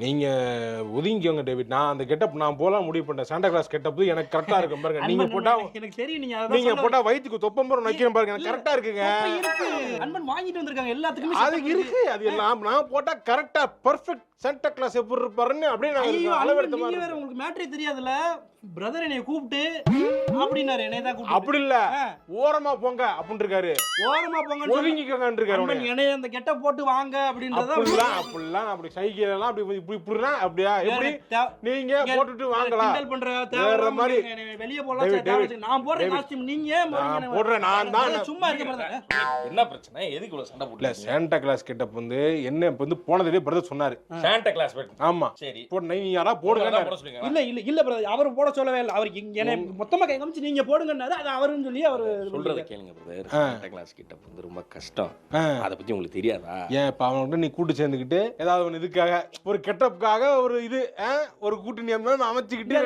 நீங்க ஒதுங்கிக்கோங்க டேவிட். நான் அந்த கெட்டப் நான் போலாம் முடிவு பண்ணேன். சாண்டா கிளாஸ் கெட்டப் எனக்கு கரெக்டா இருக்கும் பாருங்க. நீங்க போட்டா எனக்கு தெரியும் நீங்க போட்டா வயித்துக்கு தொப்பம்பரம் வைக்கிறேன் பாருங்க. எனக்கு கரெக்டா இருக்குங்க. அன்பன் வாங்கிட்டு வந்திருக்காங்க எல்லாத்துக்குமே. அது இருக்கு. அது எல்லாம் நான் போட்டா கரெக்டா பெர்ஃபெக்ட் சாண்டா கிளாஸ் எப்படி இருப்பாருன்னு அப்படியே நான் அளவெடுத்த மாதிரி. வேற உங்களுக்கு மேட்டரே தெரியாதுல. பிரதர் என்னைய கூப்பிட்டு அப்படினாரு. என்னைய தான் கூப்பிட்டு. அப்படி இல்ல. ஓரமா போங்க அப்படினு இருக்காரு. ஓரமா போங்க ஒதுங்கிக்கோங்கன்னு இருக்காரு. அன்பன் என்னைய அந்த கெட்டப் போட்டு வாங்க அப்படின்றத அப்படிலாம் அப்படி சைக்கிள் எல்லாம் அப்படி இப்படினா அப்படியே எப்படி நீங்க போட்டுட்டு வாங்கலாம். கிண்டல் பண்ற தேவற மாதிரி வெளிய போலாம். நான் போடுற காஸ்டியூம் நீங்க ஏன் போறீங்க? போடுறேன் நான் தான். சும்மா இருக்க பிரதர். என்ன பிரச்சனை? எதுக்கு இவ்வளவு சண்டை போடுறீங்க? இல்ல சாண்டா கிளாஸ் கெட்டப் வந்து என்ன வந்து போனதே பிரதர் சொன்னாரு. சாண்டா கிளாஸ் வெட். ஆமா சரி. போடு நீ யாரா போடுங்க. இல்ல பிரதர் அவர் போட சொல்லவே இல்ல. அவருக்கு என்ன மொத்தமா கை காமிச்சு நீங்க போடுங்கன்னாரு. அது அவருன்னு சொல்லி அவர் சொல்றத கேளுங்க பிரதர். சாண்டா கிளாஸ் கெட்டப் வந்து ரொம்ப கஷ்டம். அத பத்தி உங்களுக்கு தெரியாதா? ஏன் இப்ப அவன்கிட்ட நீ கூட்டு சேர்ந்துக்கிட்டு ஏதாவது ஒன்று இதுக்காக ஒரு கெட்டப்புக்காக ஒரு இது ஒரு கூட்டணி அமைச்சுக்கிட்டு